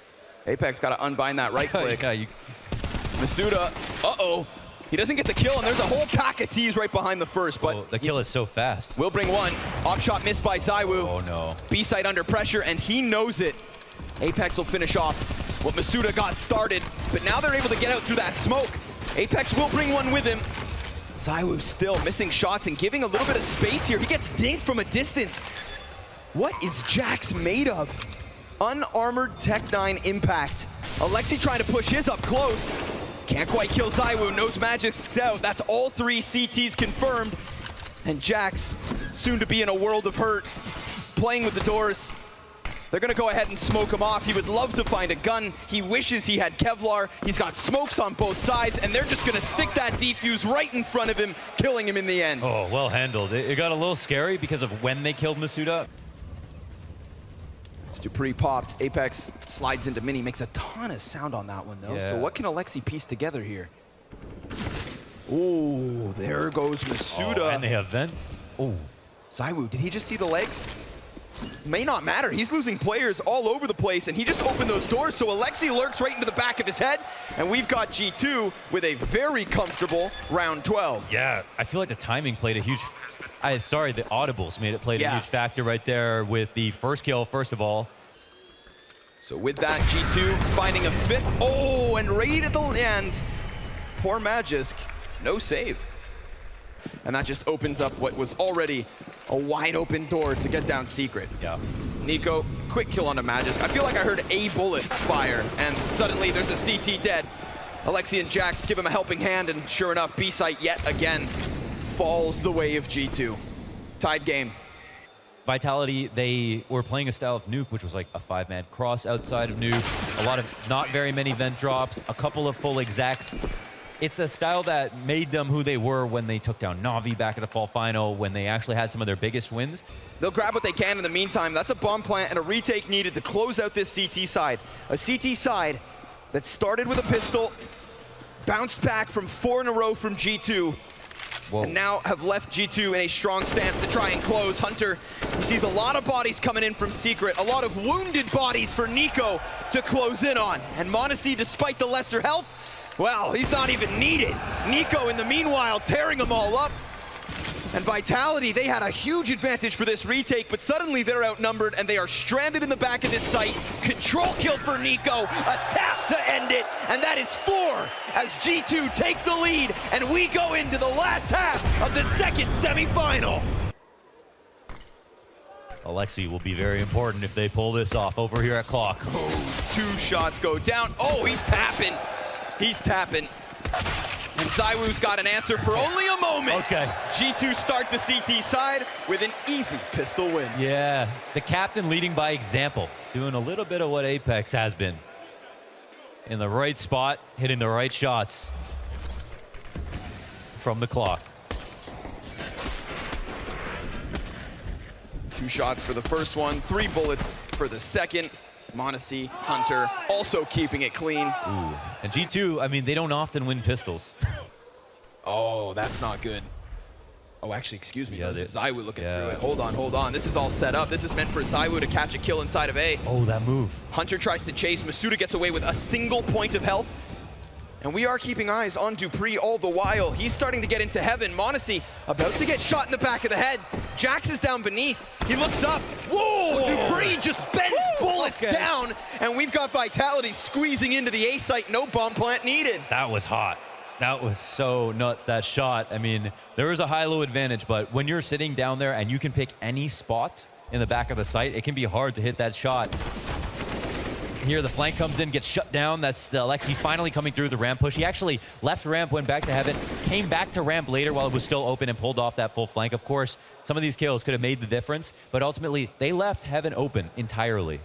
Apex gotta unbind that right click. Masuda, uh-oh. He doesn't get the kill, and there's a whole pack of T's right behind the first, but the kill is so fast. Will bring one. Op shot missed by ZywOo. Oh no. B-side under pressure, and he knows it. Apex will finish off what Masuda got started, but now they're able to get out through that smoke. Apex will bring one with him. ZywOo still missing shots and giving a little bit of space here. He gets dinked from a distance. What is Jax made of? Unarmored Tech-9 impact. Alexi trying to push his up close. Can't quite kill ZywOo, knows Magic's out. That's all 3 CTs confirmed. And Jax, soon to be in a world of hurt, playing with the doors. They're gonna go ahead and smoke him off. He would love to find a gun. He wishes he had Kevlar. He's got smokes on both sides, and they're just gonna stick that defuse right in front of him, killing him in the end. Oh, well handled. It got a little scary because of when they killed Masuda. It's dupreeh popped. Apex slides into Mini, makes a ton of sound on that one though. Yeah. So what can Alexi piece together here? Ooh, there goes Masuda. Oh, and they have vents. Oh. ZywOo, did he just see the legs? May not matter. He's losing players all over the place, and he just opened those doors, so Alexi lurks right into the back of his head, and we've got G2 with a very comfortable round 12. Yeah, I feel like the timing played a huge... the audibles played a huge factor right there with the first kill, first of all. So with that, G2 finding a 5th. Oh, and right at the end, poor Magisk, no save. And that just opens up what was already a wide open door to get down Secret. Yeah. Nico, quick kill onto Magisk. I feel like I heard a bullet fire, and suddenly there's a CT dead. Alexi and Jax give him a helping hand, and sure enough, B-site yet again falls the way of G2. Tied game. Vitality, they were playing a style of Nuke, which was like a 5-man cross outside of Nuke. A lot of not very many vent drops, a couple of full execs. It's a style that made them who they were when they took down Na'Vi back at the fall final, when they actually had some of their biggest wins. They'll grab what they can in the meantime. That's a bomb plant and a retake needed to close out this CT side. A CT side that started with a pistol, bounced back from 4 in a row from G2, Whoa. and now have left G2 in a strong stance to try and close. Hunter, he sees a lot of bodies coming in from Secret, a lot of wounded bodies for Nico to close in on. And m0NESY, despite the lesser health, well, he's not even needed. Nico, in the meanwhile, tearing them all up. And Vitality, they had a huge advantage for this retake, but suddenly they're outnumbered and they are stranded in the back of this site. Control kill for Nico, a tap to end it, and that is 4 as G2 take the lead, and we go into the last half of the second semifinal. Alexi will be very important if they pull this off over here at Clock. Oh, 2 shots go down. Oh, he's tapping. He's tapping. And ZywOo's got an answer for only a moment. Okay. G2 start the CT side with an easy pistol win. Yeah, the captain leading by example, doing a little bit of what Apex has been. In the right spot, hitting the right shots from the Clock. 2 shots for the first one, 3 bullets for the second. m0NESY, Hunter, also keeping it clean. Ooh. And G2, I mean, they don't often win pistols. Oh, that's not good. Oh, actually, excuse me. Yeah, this is ZywOo looking through it. Hold on, hold on. This is all set up. This is meant for ZywOo to catch a kill inside of A. Oh, that move. Hunter tries to chase. Masuda gets away with a single point of health. And we are keeping eyes on dupreeh all the while. He's starting to get into heaven. m0NESY about to get shot in the back of the head. Jax is down beneath. He looks up. Whoa, dupreeh just bends bullets down. And we've got Vitality squeezing into the A site. No bomb plant needed. That was hot. That was so nuts, that shot. I mean, there is a high-low advantage, but when you're sitting down there and you can pick any spot in the back of the site, it can be hard to hit that shot. here. The flank comes in, gets shut down. That's Alexi finally coming through the ramp push. He actually left ramp, went back to heaven, came back to ramp later while it was still open and pulled off that full flank. Of course, some of these kills could have made the difference, but ultimately they left heaven open entirely.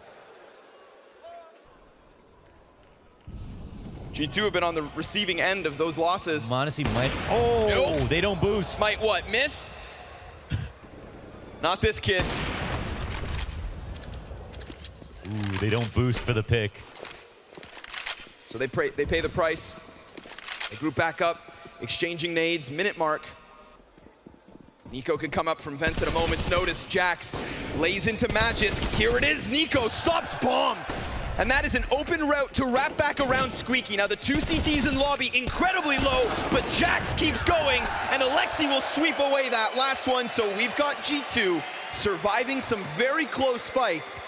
G2 have been on the receiving end of those losses. m0NESY might... Oh, Nope. They don't boost. Might what, miss? Not this kid. Ooh, they don't boost for the pick. So they pay the price. They group back up, exchanging nades, minute mark. Nico could come up from vents at a moment's notice. Jax lays into Magisk. Here it is, Nico stops bomb. And that is an open route to wrap back around Squeaky. Now the two CTs in lobby incredibly low, but Jax keeps going, and Alexi will sweep away that last one. So we've got G2 surviving some very close fights.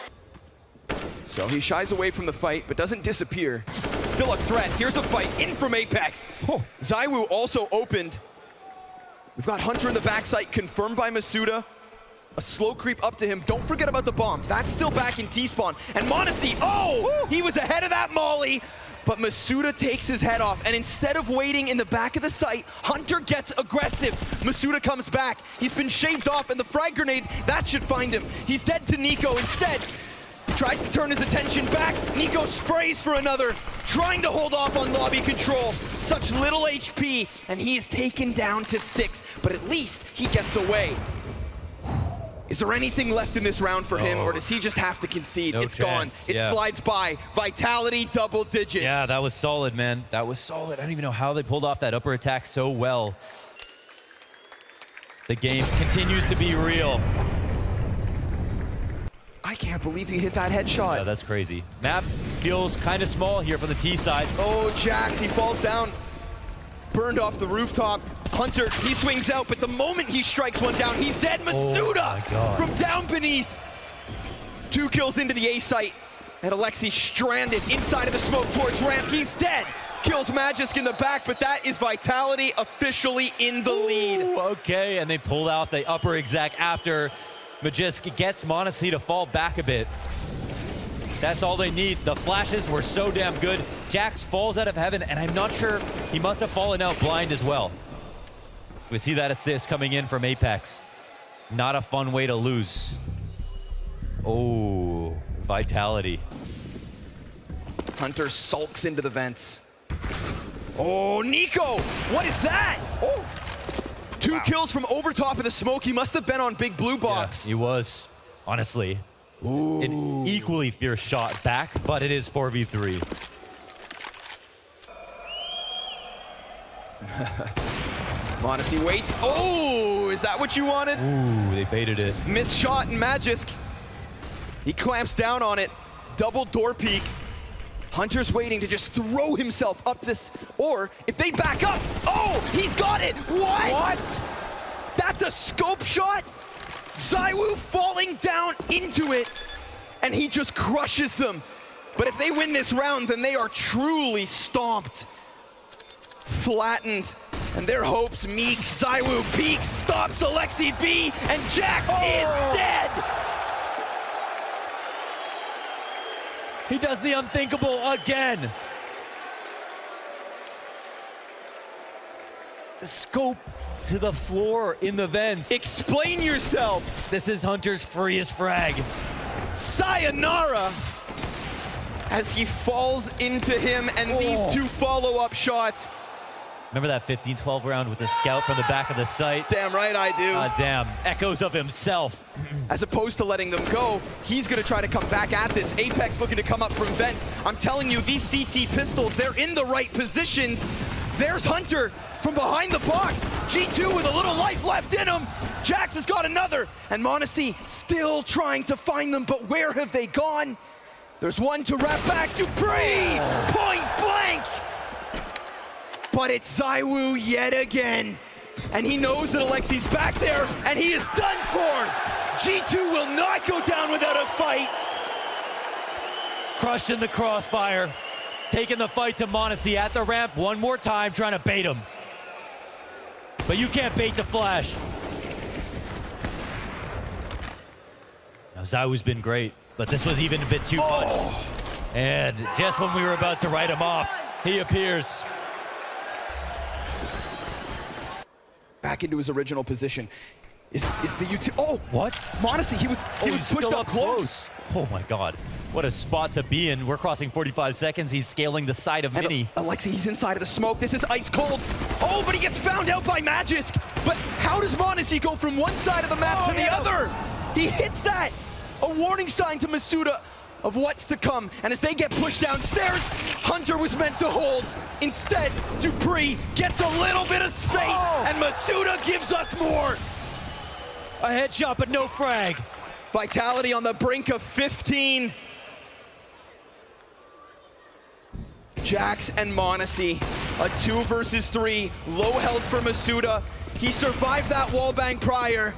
So he shies away from the fight, but doesn't disappear. Still a threat. Here's a fight in from Apex. Oh. ZywOo also opened. We've got Hunter in the backside, confirmed by Masuda. A slow creep up to him. Don't forget about the bomb. That's still back in T-spawn. And m0NESY, oh! He was ahead of that molly, but Masuda takes his head off. And instead of waiting in the back of the site, Hunter gets aggressive. Masuda comes back. He's been shaved off, and the frag grenade, that should find him. He's dead to Nico instead. Tries to turn his attention back. Nico sprays for another, trying to hold off on lobby control. Such little HP, and he is taken down to 6, but at least he gets away. Is there anything left in this round for him, or does he just have to concede? No It's chance. gone. It slides by. Vitality, double digits. Yeah, that was solid, man. That was solid. I don't even know how they pulled off that upper attack so well. The game continues to be real. I can't believe he hit that headshot. Yeah, that's crazy. Map feels kind of small here from the T side. Oh, Jax, he falls down. Burned off the rooftop. Hunter, he swings out, but the moment he strikes one down, he's dead. Masuda from down beneath. 2 kills into the A site. And Alexi stranded inside of the smoke towards ramp. He's dead. Kills Magisk in the back, but that is Vitality officially in the lead. Ooh, okay, and they pulled out the upper exec after Magisk gets m0NESY to fall back a bit. That's all they need. The flashes were so damn good. Jax falls out of heaven, and I'm not sure, he must have fallen out blind as well. We see that assist coming in from Apex. Not a fun way to lose. Oh, Vitality. Hunter sulks into the vents. Oh, Nico! What is that? Oh! 2 kills from over top of the smoke. He must have been on big blue box. Yeah, he was, honestly. Ooh. An equally fierce shot back, but it is 4v3. m0NESY waits. Oh, is that what you wanted? Ooh, they baited it. Missed shot in Magisk. He clamps down on it. Double door peek. Hunter's waiting to just throw himself up this, or if they back up, oh, he's got it. What? That's a scope shot? ZywOo falling down into it, and he just crushes them. But if they win this round, then they are truly stomped. Flattened, and their hopes meek. ZywOo peeks, stops Alexi B, and Jax is dead! He does the unthinkable again. The scope to the floor in the vents. Explain yourself. This is Hunter's freest frag. Sayonara as he falls into him, and these 2 follow-up shots. Remember that 15-12 round with the scout from the back of the site? Damn right I do. Damn, echoes of himself. As opposed to letting them go, he's gonna try to come back at this. Apex looking to come up from vents. I'm telling you, these CT pistols, they're in the right positions. There's Hunter from behind the box. G2 with a little life left in him. Jax has got another, and m0NESY still trying to find them, but where have they gone? There's one to wrap back. dupreeh, point blank. But it's ZywOo yet again. And he knows that Alexi's back there, and he is done for. G2 will not go down without a fight. Crushed in the crossfire. Taking the fight to m0NESY at the ramp one more time, trying to bait him. But you can't bait the flash. Now, ZywOo's been great, but this was even a bit too much. And just when we were about to write him off, he appears. Back into his original position. Is the oh, What? m0NESY, he was He's pushed still up close. Oh my God. What a spot to be in. We're crossing 45 seconds. He's scaling the side of And Mini. Alexi, he's inside of the smoke. This is ice cold. Oh, but he gets found out by Magisk. But how does m0NESY go from one side of the map to the other? He hits that. A warning sign to Masuda of what's to come. And as they get pushed downstairs, Hunter was meant to hold. Instead, dupreeh gets a little bit of space, and Masuda gives us more. A headshot, but no frag. Vitality on the brink of 15. Jax and m0NESY, a 2 versus 3, low health for Masuda. He survived that wallbang prior.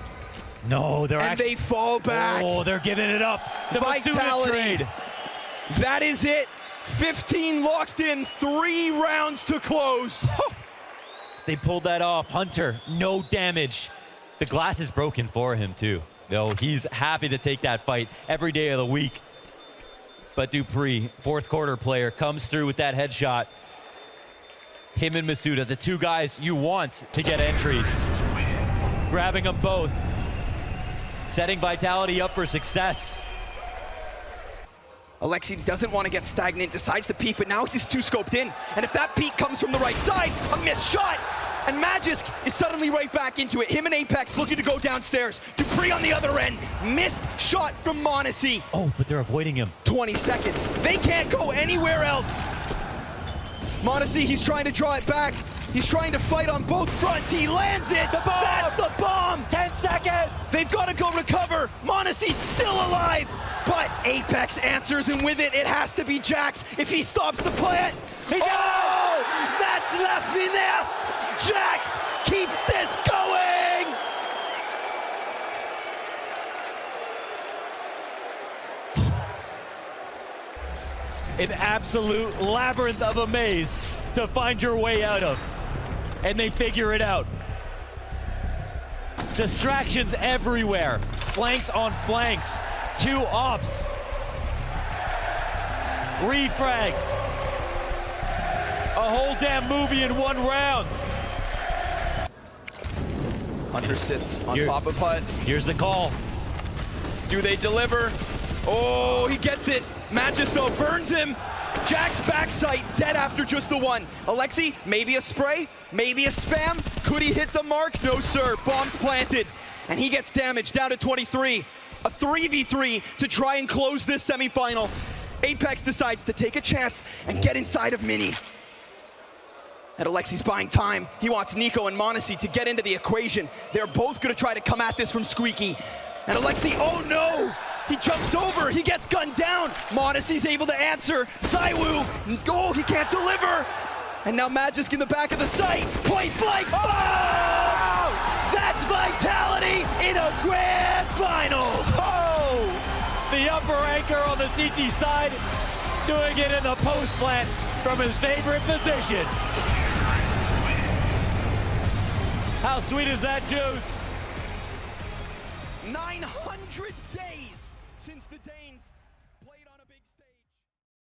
No, they're and they fall back. Oh, they're giving it up. The Vitality. Masuda trade. That is it. 15 locked in, 3 rounds to close. They pulled that off. Hunter, no damage. The glass is broken for him too. Though he's happy to take that fight every day of the week. But dupreeh, fourth quarter player, comes through with that headshot. Him and Masuda, the two guys you want to get entries. Grabbing them both. Setting Vitality up for success. Alexi doesn't want to get stagnant, decides to peek, but now he's 2-scoped in. And if that peek comes from the right side, a missed shot. And Magisk is suddenly right back into it. Him and Apex looking to go downstairs. dupreeh on the other end. Missed shot from m0NESY. Oh, but they're avoiding him. 20 seconds. They can't go anywhere else. m0NESY, he's trying to draw it back. He's trying to fight on both fronts. He lands it. The bomb! That's the bomb. 10 seconds. They've got to go recover. m0NESY's still alive. But Apex answers, and with it, it has to be Jax. If he stops the plant. Oh, that's la finesse. Jax keeps this going. An absolute labyrinth of a maze to find your way out of. And they figure it out. Distractions everywhere. Flanks on flanks. 2 ops. Refrags. A whole damn movie in 1 round. Hunter sits on top of Hut. Here's the call. Do they deliver? Oh, he gets it. Magisk though burns him. Jax backside, dead after just the 1. Alexi, maybe a spray, maybe a spam. Could he hit the mark? No, sir. Bomb's planted. And he gets damaged, down to 23. A 3v3 to try and close this semifinal. Apex decides to take a chance and get inside of Mini. And Alexi's buying time. He wants Nico and m0NESY to get into the equation. They're both gonna try to come at this from Squeaky. And Alexi, oh no! He jumps over, he gets gunned down. m0NESY's able to answer. Saiwu, oh, he can't deliver. And now Magisk in the back of the site. Point blank, oh! That's Vitality in a grand finals. Oh! The upper anchor on the CT side, doing it in the post plant from his favorite position. How sweet is that juice? 900 days since the Danes